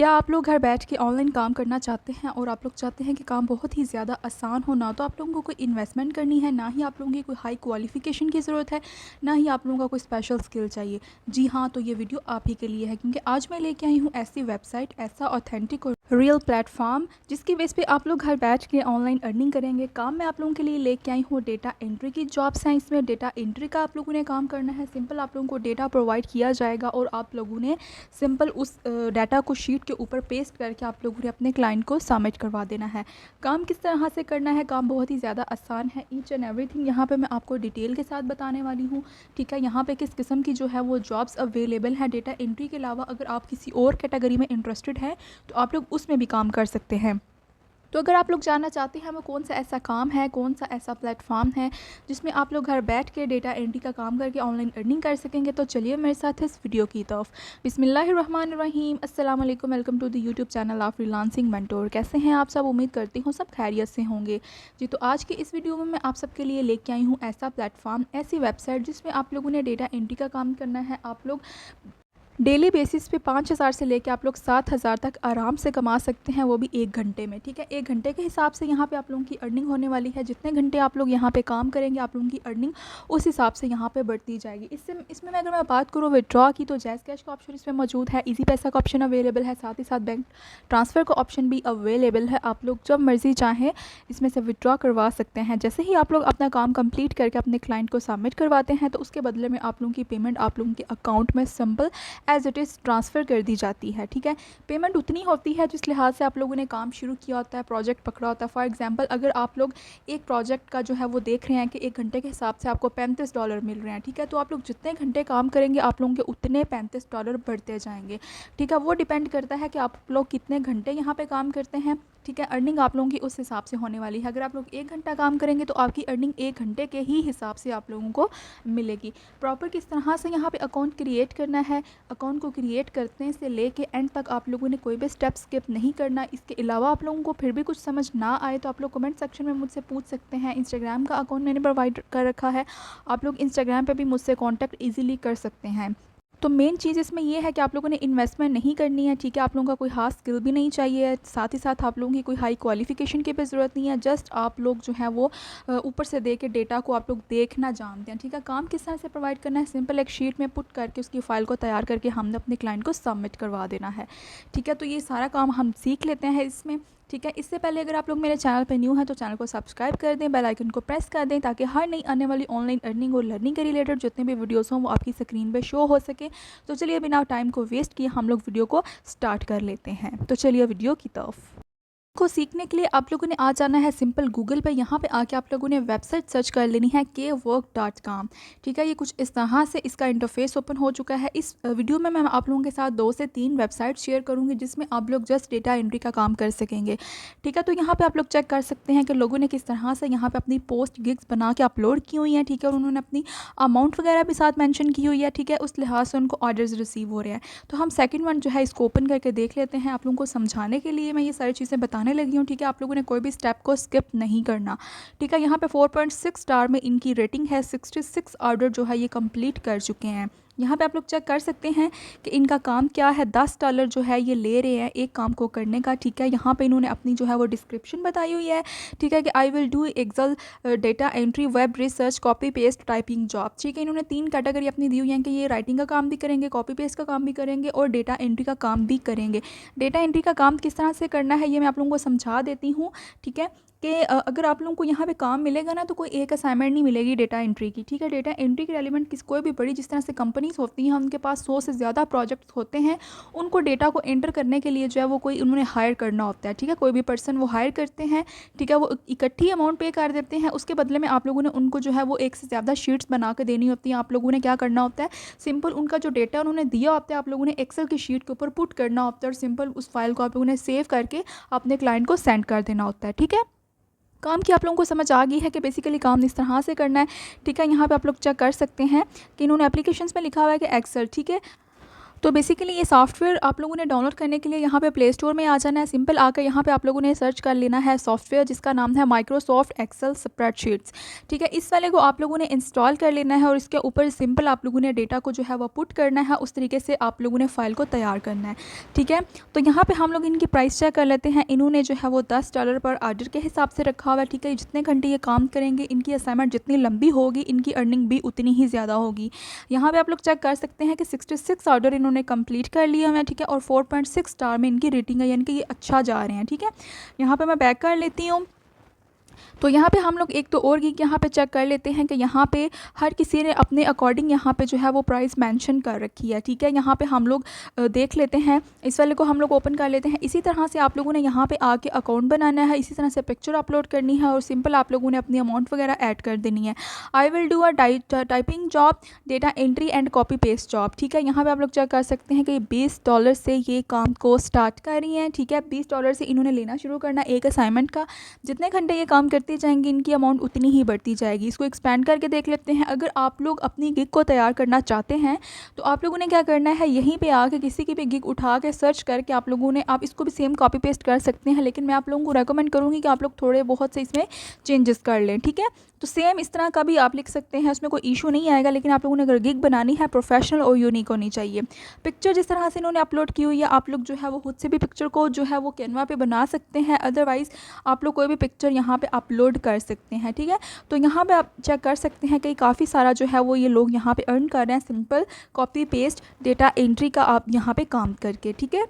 क्या आप लोग घर बैठ के ऑनलाइन काम करना चाहते हैं और आप लोग चाहते हैं कि काम बहुत ही ज़्यादा आसान हो, ना तो आप लोगों को कोई इन्वेस्टमेंट करनी है, ना ही आप लोगों की कोई हाई क्वालिफ़िकेशन की ज़रूरत है, ना ही आप लोगों का कोई स्पेशल स्किल चाहिए। जी हाँ, तो ये वीडियो आप ही के लिए है, क्योंकि आज मैं लेके आई हूँ ऐसी वेबसाइट, ऐसा ऑथेंटिक और रियल प्लेटफॉर्म जिसकी बेस पे आप लोग घर बैठ के ऑनलाइन अर्निंग करेंगे। काम मैं आप लोगों के लिए लेके आई हूँ डेटा एंट्री की जॉब्स हैं। इसमें डेटा एंट्री का आप लोगों ने काम करना है। सिंपल आप लोगों को डेटा प्रोवाइड किया जाएगा और आप लोगों ने सिंपल उस डाटा को शीट के ऊपर पेस्ट करके आप लोगों ने अपने क्लाइंट को सबमिट करवा देना है। काम किस तरह से करना है, काम बहुत ही ज़्यादा आसान है। ईच एंड एवरीथिंग यहाँ पे मैं आपको डिटेल के साथ बताने वाली हूँ। ठीक है, यहाँ पे किस किस्म की जो है वो जॉब्स अवेलेबल है। डेटा एंट्री के अलावा अगर आप किसी और कैटेगरी में इंटरेस्टेड हैं तो आप लोग उसमें भी काम कर सकते हैं। तो अगर आप लोग जानना चाहते हैं वो कौन सा ऐसा काम है, कौन सा ऐसा प्लेटफॉर्म है जिसमें आप लोग घर बैठ के डेटा एंट्री का काम करके ऑनलाइन अर्निंग कर सकेंगे, तो चलिए मेरे साथ इस वीडियो की तरफ। बिस्मिल्लाहिर्रहमानिर्रहीम, अस्सलाम वालेकुम, welcome to the YouTube channel of freelancing mentor. कैसे हैं आप सब? उम्मीद करती हूँ सब खैरियत से होंगे। जी, तो आज की इस वीडियो में मैं आप सबके लिए लेके आई हूँ ऐसा प्लेटफॉर्म, ऐसी वेबसाइट जिसमें आप लोगों ने डेटा एंट्री का काम करना है। आप लोग डेली बेसिस पे 5,000 से लेके आप लोग 7,000 तक आराम से कमा सकते हैं, वो भी 1 घंटे में। ठीक है, 1 घंटे के हिसाब से यहाँ पे आप लोगों की अर्निंग होने वाली है। जितने घंटे आप लोग यहाँ पे काम करेंगे आप लोगों की अर्निंग उस हिसाब से यहाँ पे बढ़ती जाएगी। इसमें अगर मैं बात करूँ विड्रॉ की, तो जैज़ कैश का ऑप्शन इसमें मौजूद है, ईजी पैसा का ऑप्शन अवेलेबल है, साथ ही साथ बैंक ट्रांसफ़र का ऑप्शन भी अवेलेबल है। आप लोग जब मर्ज़ी चाहें इसमें से विड्रॉ करवा सकते हैं। जैसे ही आप लोग अपना काम कंप्लीट करके अपने क्लाइंट को सबमिट करवाते हैं तो उसके बदले में आप लोगों की पेमेंट आप लोगों के अकाउंट में simple as it is transfer कर दी जाती है। ठीक है, पेमेंट उतनी होती है जिस लिहाज से आप लोगों ने काम शुरू किया होता है, प्रोजेक्ट पकड़ा होता है। फॉर एग्जांपल, अगर आप लोग एक प्रोजेक्ट का जो है वो देख रहे हैं कि 1 घंटे के हिसाब से आपको $35 मिल रहे हैं। ठीक है, तो आप लोग जितने घंटे काम करेंगे आप लोगों के उतने $35 बढ़ते जाएंगे। ठीक है, वो डिपेंड करता है कि आप लोग कितने घंटे यहाँ पे काम करते हैं। ठीक है, अर्निंग आप लोगों की उस हिसाब से होने वाली है। अगर आप लोग 1 घंटा काम करेंगे तो आपकी अर्निंग 1 घंटे के ही हिसाब से आप लोगों को मिलेगी। प्रॉपर किस तरह से यहाँ पे अकाउंट क्रिएट करना है, अकाउंट को क्रिएट करने से लेके एंड तक आप लोगों ने कोई भी स्टेप स्किप नहीं करना। इसके अलावा आप लोगों को फिर भी कुछ समझ ना आए तो आप लोग कमेंट सेक्शन में मुझसे पूछ सकते हैं। इंस्टाग्राम का अकाउंट मैंने प्रोवाइड कर रखा है, आप लोग इंस्टाग्राम पर भी मुझसे कॉन्टैक्ट ईजिली कर सकते हैं। तो मेन चीज़ इसमें ये है कि आप लोगों ने इन्वेस्टमेंट नहीं करनी है। ठीक है, आप लोगों का कोई हाथ स्किल भी नहीं चाहिए, साथ ही साथ आप लोगों की कोई हाई क्वालिफिकेशन की भी ज़रूरत नहीं है। जस्ट आप लोग जो है वो ऊपर से दे के डेटा को आप लोग देखना जानते हैं। ठीक है, काम किस तरह से प्रोवाइड करना है, सिंपल एक शीट में पुट करके उसकी फ़ाइल को तैयार करके हमने अपने क्लाइंट को सबमिट करवा देना है। ठीक है, तो ये सारा काम हम सीख लेते हैं इसमें। ठीक है, इससे पहले अगर आप लोग मेरे चैनल पर न्यू हैं तो चैनल को सब्सक्राइब कर दें, बेल आइकन को प्रेस कर दें, ताकि हर नई आने वाली ऑनलाइन अर्निंग और लर्निंग के रिलेटेड जितने भी वीडियोस हों वो आपकी स्क्रीन पे शो हो सके। तो चलिए बिना टाइम को वेस्ट किए हम लोग वीडियो को स्टार्ट कर लेते हैं। तो चलिए वीडियो की तरफ। को सीखने के लिए आप लोगों ने आ जाना है सिंपल गूगल पे। यहाँ पे आके आप लोगों ने वेबसाइट सर्च कर लेनी है kwork.com। ठीक है, ये कुछ इस तरह से इसका इंटरफेस ओपन हो चुका है। इस वीडियो में मैं आप लोगों के साथ 2 से 3 वेबसाइट शेयर करूँगी जिसमें आप लोग जस्ट डेटा एंट्री का काम कर सकेंगे। ठीक है, तो यहाँ पे आप लोग चेक कर सकते हैं कि लोगों ने किस तरह से यहाँ पे अपनी पोस्ट गिग्स बना के अपलोड की हुई हैं। ठीक है, और उन्होंने अपनी अमाउंट वगैरह भी साथ मैंशन की हुई है। ठीक है, उस लिहाज से उनको ऑर्डर्स रिसीव हो रहे हैं। तो हम सेकेंड वन जो है इसको ओपन करके देख लेते हैं। आप लोगों को समझाने के लिए मैं ये सारी चीज़ें बताने लगी हूँ। ठीक है, आप लोगों ने कोई भी स्टेप को स्किप नहीं करना। ठीक है, यहाँ पे 4.6 स्टार में इनकी रेटिंग है, 66 ऑर्डर जो है ये कंप्लीट कर चुके हैं। यहाँ पे आप लोग चेक कर सकते हैं कि इनका काम क्या है। $10 जो है ये ले रहे हैं एक काम को करने का। ठीक है, यहाँ पे इन्होंने अपनी जो है वो डिस्क्रिप्शन बताई हुई है। ठीक है, कि I will do Excel data entry, web research, copy paste, typing job. ठीक है, इन्होंने 3 कैटेगरी अपनी दी हुई हैं कि ये राइटिंग का काम भी करेंगे, कॉपी पेस्ट का काम भी करेंगे और डेटा एंट्री का काम भी करेंगे। डेटा एंट्री का काम किस तरह से करना है ये मैं आप लोगों को समझा देती हूँ। ठीक है, कि अगर आप लोगों को यहाँ पे काम मिलेगा ना तो कोई एक असाइनमेंट नहीं मिलेगी डेटा एंट्री की। ठीक है, डेटा एंट्री के रेलिवेंट कोई भी बड़ी जिस तरह से कंपनीज होती हैं उनके पास 100 से ज़्यादा प्रोजेक्ट्स होते हैं। उनको डेटा को एंटर करने के लिए जो है वो कोई उन्होंने हायर करना होता है। ठीक है, कोई भी पर्सन वो हायर करते हैं। ठीक है, वो इकट्ठी अमाउंट पे कर देते हैं, उसके बदले में आप लोगों ने उनको जो है वो एक से ज़्यादा शीट्स बना के देनी होती हैं। आप लोगों ने क्या करना होता है, सिंपल उनका जो डेटा उन्होंने दिया होता है आप लोगों ने एक्सेल की शीट के ऊपर पुट करना होता है और सिंपल उस फाइल को आप लोगों ने सेव करके अपने क्लाइंट को सेंड कर देना होता है। ठीक है, काम की आप लोगों को समझ आ गई है कि बेसिकली काम इस तरह से करना है। ठीक है, यहाँ पे आप लोग चेक कर सकते हैं कि इन्होंने एप्लीकेशंस में लिखा हुआ है कि एक्सेल। ठीक है, तो बेसिकली ये सॉफ्टवेयर आप लोगों ने डाउनलोड करने के लिए यहाँ पे प्ले स्टोर में आ जाना है। सिंपल आकर यहाँ पे आप लोगों ने सर्च कर लेना है सॉफ्टवेयर जिसका नाम है माइक्रोसॉफ्ट एक्सेल स्प्रेडशीट्स। ठीक है, इस वाले को आप लोगों ने इंस्टॉल कर लेना है और इसके ऊपर सिंपल आप लोगों ने डेटा को जो है वो पुट करना है, उस तरीके से आप लोगों ने फ़ाइल को तैयार करना है। ठीक है, तो यहाँ पर हम लोग इनकी प्राइस चेक कर लेते हैं। इन्होंने जो है वो $10 पर ऑर्डर के हिसाब से रखा हुआ है। ठीक है, जितने घंटे ये काम करेंगे, इनकी असाइनमेंट जितनी लंबी होगी, इनकी अर्निंग भी उतनी ही ज़्यादा होगी। यहाँ पे आप लोग चेक कर सकते हैं कि 66 ऑर्डर इन्होंने कंप्लीट कर लिया है। ठीक है, और 4.6 स्टार में इनकी रेटिंग है, यानी कि ये अच्छा जा रहे हैं। ठीक है, यहाँ पे मैं बैक कर लेती हूँ। तो यहाँ पे हम लोग एक तो और गिग यहाँ पे चेक कर लेते हैं कि यहाँ पे हर किसी ने अपने अकॉर्डिंग यहाँ पे जो है वो प्राइस मेंशन कर रखी है। ठीक है, यहाँ पे हम लोग देख लेते हैं, इस वाले को हम लोग ओपन कर लेते हैं। इसी तरह से आप लोगों ने यहाँ पे आके अकाउंट बनाना है, इसी तरह से पिक्चर अपलोड करनी है और सिंपल आप लोगों ने अपनी अमाउंट वगैरह ऐड कर देनी है। आई will do a typing job, data entry and copy paste job. ठीक है, यहाँ पर आप लोग चेक कर सकते हैं कि $20 से ये काम को स्टार्ट कर रही हैं। ठीक है, $20 से इन्होंने लेना शुरू करना एक असाइनमेंट का। जितने घंटे ये काम करते जाएंगे, इनकी अमाउंट उतनी ही बढ़ती जाएगी। इसको एक्सपेंड करके देख लेते हैं। अगर आप लोग अपनी गिग को तैयार करना चाहते हैं तो आप लोगों ने क्या करना है, यहीं पे आके किसी की भी गिग उठा के सर्च करके आप इसको भी सेम कॉपी पेस्ट कर सकते हैं, लेकिन मैं आप लोगों को रेकमेंड करूँगी कि आप लोग थोड़े बहुत से इसमें चेंजेस कर लें। ठीक है, तो सेम इस तरह का भी आप लिख सकते हैं, उसमें कोई इशू नहीं आएगा। लेकिन आप लोगों ने अगर गिग बनानी है, प्रोफेशनल और यूनिक होनी चाहिए। पिक्चर जिस तरह से इन्होंने अपलोड की हुई है, आप लोग जो है वो खुद से भी पिक्चर को जो है वो कैनवा पे बना सकते हैं। अदरवाइज़ आप लोग कोई भी पिक्चर यहाँ पे अपलोड कर सकते हैं। ठीक है, तो यहाँ पे आप चेक कर सकते हैं कि काफ़ी सारा जो है वो ये लोग यहाँ पे अर्न कर रहे हैं simple copy paste data entry का आप यहाँ पे काम करके। ठीक है,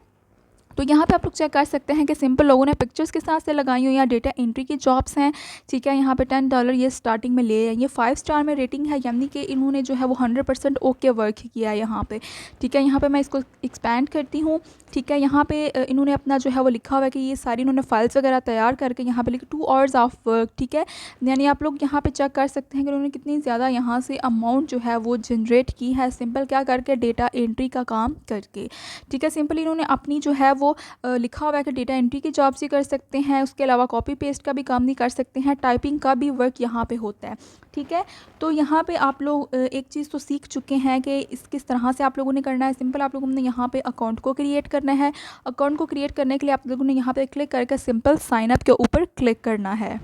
तो यहाँ पे आप लोग चेक कर सकते हैं कि सिंपल लोगों ने पिक्चर्स के साथ से लगाई हुई या डेटा एंट्री की जॉब्स हैं। ठीक है, यहाँ पे $10 ये स्टार्टिंग में ले हैं। ये 5 स्टार में रेटिंग है, यानी कि इन्होंने जो है वो 100% ओके वर्क किया है यहाँ पे। ठीक है, यहाँ पे मैं इसको एक्सपैंड करती हूँ। ठीक है, यहाँ पे इन्होंने अपना जो है वो लिखा हुआ है कि ये सारी इन्होंने फाइल्स वगैरह तैयार करके यहाँ पे लिखा 2 आवर्स ऑफ वर्क। ठीक है, यानी आप लोग यहाँ पे चेक कर सकते हैं कि उन्होंने कितनी ज़्यादा यहाँ से अमाउंट जो है वो जनरेट की है, सिंपल क्या करके, डेटा एंट्री का काम करके। ठीक है, सिंपल इन्होंने अपनी जो है वो लिखा हुआ है कि डेटा एंट्री की जॉब्स ही कर सकते हैं, उसके अलावा कॉपी पेस्ट का भी काम नहीं कर सकते हैं, टाइपिंग का भी वर्क यहाँ पे होता है। ठीक है, तो यहाँ पे आप लोग एक चीज़ तो सीख चुके हैं कि इस किस तरह से आप लोगों ने करना है। सिंपल आप लोगों ने यहाँ पे अकाउंट को क्रिएट करना है। अकाउंट को क्रिएट करने के लिए आप लोगों ने यहाँ पे क्लिक करके सिंपल साइन अप के ऊपर क्लिक करना है।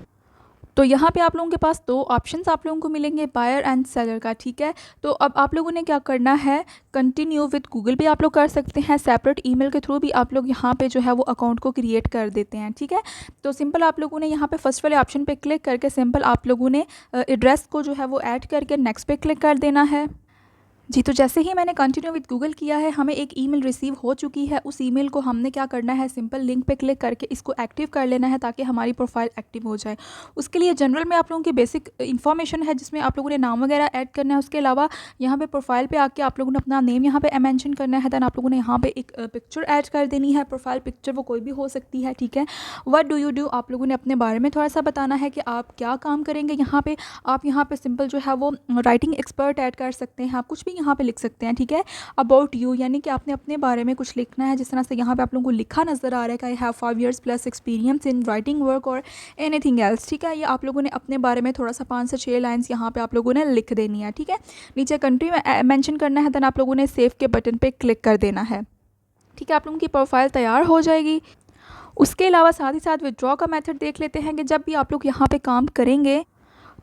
तो यहाँ पे आप लोगों के पास 2 ऑप्शंस आप लोगों को मिलेंगे, बायर एंड सेलर का। ठीक है, तो अब आप लोगों ने क्या करना है, कंटिन्यू विद गूगल भी आप लोग कर सकते हैं, सेपरेट ईमेल के थ्रू भी आप लोग यहाँ पे जो है वो अकाउंट को क्रिएट कर देते हैं। ठीक है, तो सिंपल आप लोगों ने यहाँ पे फर्स्ट वाले ऑप्शन पे क्लिक करके सिंपल आप लोगों ने एड्रेस को जो है वो ऐड करके नेक्स्ट पे क्लिक कर देना है। जी, तो जैसे ही मैंने कंटिन्यू विद गूगल किया है, हमें एक ईमेल रिसीव हो चुकी है। उस ईमेल को हमने क्या करना है, सिंपल लिंक पे क्लिक करके इसको एक्टिव कर लेना है ताकि हमारी प्रोफाइल एक्टिव हो जाए। उसके लिए जनरल में आप लोगों की बेसिक इन्फॉर्मेशन है जिसमें आप लोगों ने नाम वगैरह ऐड करना है। उसके अलावा यहाँ पे प्रोफाइल पे आके आप लोगों ने अपना नेम यहाँ पे मेंशन करना है। दैन आप लोगों ने यहाँ पे एक पिक्चर ऐड कर देनी है। प्रोफाइल पिक्चर वो कोई भी हो सकती है। ठीक है, व्हाट डू यू डू, आप लोगों ने अपने बारे में थोड़ा सा बताना है कि आप क्या काम करेंगे। यहाँ पे आप यहाँ पे सिंपल जो है वो राइटिंग एक्सपर्ट ऐड कर सकते हैं, आप कुछ भी यहाँ पे लिख सकते हैं। ठीक है, अबाउट यू, यानी कि आपने अपने बारे में कुछ लिखना है। जिस तरह से यहाँ पे आप लोगों को लिखा नज़र आ रहा है कि I have 5 years plus experience in writing work और एनीथिंग एल्स। ठीक है, ये आप लोगों ने अपने बारे में थोड़ा सा 5 से 6 लाइन्स यहाँ पे आप लोगों ने लिख देनी है। ठीक है, नीचे कंट्री में मेंशन करना है। देन आप लोगों ने सेव के बटन पे क्लिक कर देना है। ठीक है, आप लोगों की प्रोफाइल तैयार हो जाएगी। उसके अलावा साथ ही साथ विड्रॉ का मेथड देख लेते हैं कि जब भी आप लोग यहाँ पे काम करेंगे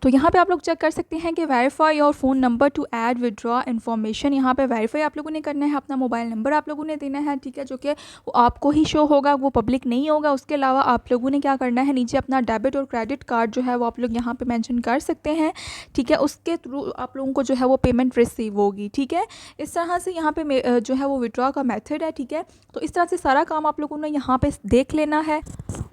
तो यहाँ पे आप लोग चेक कर सकते हैं कि verify your phone number two add withdraw information. यहाँ पे वेरीफाई आप लोगों ने करना है, अपना मोबाइल नंबर आप लोगों ने देना है। ठीक है, जो कि वो आपको ही शो होगा, वो पब्लिक नहीं होगा। उसके अलावा आप लोगों ने क्या करना है, नीचे अपना डेबिट और क्रेडिट कार्ड जो है वो आप लोग यहाँ पे मेंशन कर सकते हैं। ठीक है, उसके थ्रू आप लोगों को जो है वो पेमेंट रिसीव होगी। ठीक है, इस तरह से यहाँ पे जो है वो विड्रॉ का मेथड है। ठीक है, तो इस तरह से सारा काम आप लोगों ने यहाँ पे देख लेना है।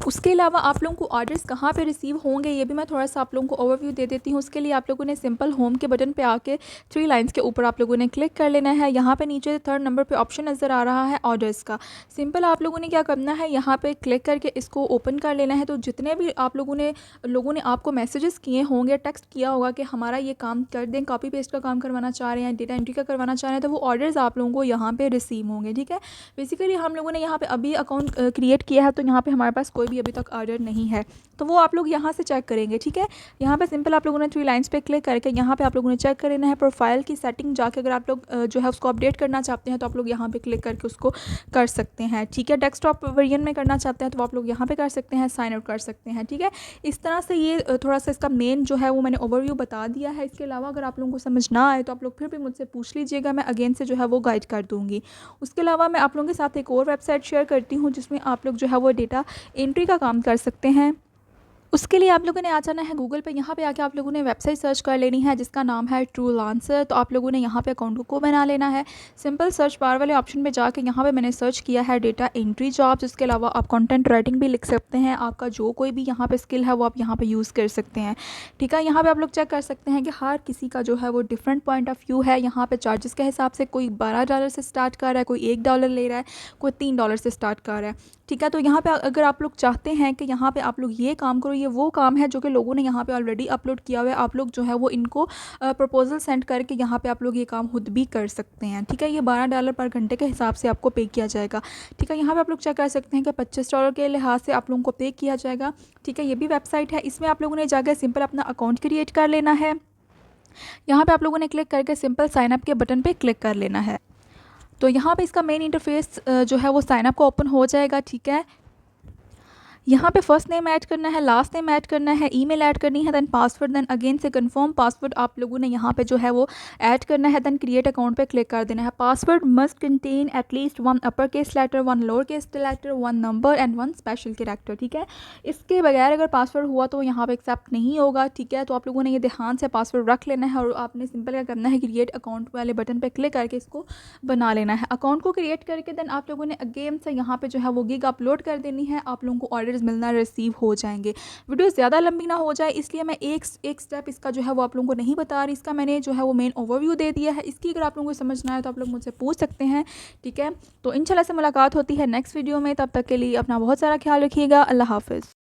उसके अलावा आप लोगों को ऑर्डर्स कहाँ पे रिसीव होंगे ये भी मैं थोड़ा सा आप लोगों को ओवरव्यू दे देती हूँ। उसके लिए आप लोगों ने सिंपल होम के बटन पे आके 3 लाइंस के ऊपर आप लोगों ने क्लिक कर लेना है। यहाँ पे नीचे 3rd नंबर पे ऑप्शन नज़र आ रहा है ऑर्डर्स का। सिंपल आप लोगों ने क्या करना है, यहाँ पे क्लिक करके इसको ओपन कर लेना है। तो जितने भी आप लोगों ने आपको मैसेजेस किए होंगे, टेक्स्ट किया होगा कि हमारा ये काम कर दें, कॉपी पेस्ट का काम करवाना चाह रहे हैं, डेटा एंट्री का करवाना चाह रहे हैं, तो वो ऑर्डर्स आप लोगों को यहाँ पर रिसीव होंगे। ठीक है, बेसिकली हम लोगों ने यहाँ पर अभी अकाउंट क्रिएट किया है तो यहाँ पर हमारे पास कोई भी अभी तक ऑर्डर नहीं है, तो वो आप लोग यहाँ से चेक करेंगे। ठीक है, यहाँ पे सिंपल आप लोगों ने 3 लाइन्स पे क्लिक करके यहाँ पे आप लोगों ने चेक कर लेना है। प्रोफाइल की सेटिंग जाके अगर आप लोग जो है उसको अपडेट करना चाहते हैं तो आप लोग यहाँ पे क्लिक करके उसको कर सकते हैं। ठीक है, डेस्कटॉप वर्जन में करना चाहते हैं तो आप लोग यहाँ पे कर सकते हैं, साइन आउट कर सकते हैं। ठीक है, इस तरह से ये थोड़ा सा इसका मेन जो है वो मैंने ओवरव्यू बता दिया है। इसके अलावा अगर आप लोगों को समझ ना आए तो आप लोग फिर भी मुझसे पूछ लीजिएगा, मैं अगेन से जो है वो गाइड कर दूँगी। उसके अलावा मैं आप लोगों के साथ एक और वेबसाइट शेयर करती हूँ जिसमें आप लोग जो है वो डेटा एंट्री का काम कर सकते हैं। उसके लिए आप लोगों ने आ जाना है गूगल पे। यहाँ पे आके आप लोगों ने वेबसाइट सर्च कर लेनी है जिसका नाम है ट्रूलांसर। तो आप लोगों ने यहाँ पे अकाउंट को बना लेना है। सिंपल सर्च बार वाले ऑप्शन पे जाके यहाँ पे मैंने सर्च किया है डेटा एंट्री जॉब्स। इसके अलावा आप कंटेंट राइटिंग भी लिख सकते हैं, आपका जो कोई भी यहाँ पे स्किल है वो आप यहाँ पे यूज़ कर सकते हैं। ठीक है, यहाँ पर आप लोग चेक कर सकते हैं कि हर किसी का जो है वो डिफरेंट पॉइंट ऑफ व्यू है। यहाँ पर चार्जेस के हिसाब से कोई $12 से स्टार्ट कर रहा है, कोई $1 ले रहा है, कोई $3 से स्टार्ट कर रहा है। ठीक है, तो यहाँ पे अगर आप लोग चाहते हैं कि यहाँ पे आप लोग ये काम करो, ये वो काम है जो कि लोगों ने यहाँ पे ऑलरेडी अपलोड किया हुआ है, आप लोग जो है वो इनको प्रपोजल सेंड करके यहाँ पे आप लोग ये काम खुद भी कर सकते हैं। ठीक है, ये $12 पर घंटे के हिसाब से आपको पे किया जाएगा। ठीक है, यहाँ पे आप लोग चेक कर सकते हैं कि $25 के लिहाज से आप लोगों को पे किया जाएगा। ठीक है, ये भी वेबसाइट है। इसमें आप लोगों ने जाकर सिंपल अपना अकाउंट क्रिएट कर लेना है। यहाँ पर आप लोगों ने क्लिक करके सिंपल साइन अप के बटन पर क्लिक कर लेना है। तो यहाँ पे इसका मेन इंटरफेस जो है वो साइन अप का ओपन हो जाएगा। ठीक है, यहाँ पे फर्स्ट नेम ऐड करना है, लास्ट नेम ऐड करना है, ईमेल ऐड करनी है, देन पासवर्ड, देन अगेन से कंफर्म पासवर्ड आप लोगों ने यहाँ पे जो है वो ऐड करना है, देन क्रिएट अकाउंट पे क्लिक कर देना है। Password must contain at least 1 upper case letter, 1 lower case letter, 1 number and 1 special character. ठीक है, इसके बगैर अगर पासवर्ड हुआ तो यहाँ पे एक्सेप्ट नहीं होगा। ठीक है, तो आप लोगों ने ये ध्यान से पासवर्ड रख लेना है और आपने सिंपल क्या करना है, क्रिएट अकाउंट वाले बटन पर क्लिक करके इसको बना लेना है। अकाउंट को क्रिएट करके देन आप लोगों ने अगेन से यहाँ पे जो है वो गिग अपलोड कर देनी है। आप लोगों को ऑर्डर्स मिलना रिसीव हो जाएंगे। वीडियो ज़्यादा लंबी ना हो जाए इसलिए मैं एक स्टेप इसका जो है वो आप लोगों को नहीं बता रही। इसका मैंने जो है वो मेन ओवरव्यू दे दिया है। इसकी अगर आप लोगों को समझ ना आए तो आप लोग मुझसे पूछ सकते हैं। ठीक है, तो इंशाल्लाह से मुलाकात होती है नेक्स्ट वीडियो में। तब तक के लिए अपना बहुत सारा ख्याल रखिएगा। अल्लाह हाफ़िज़।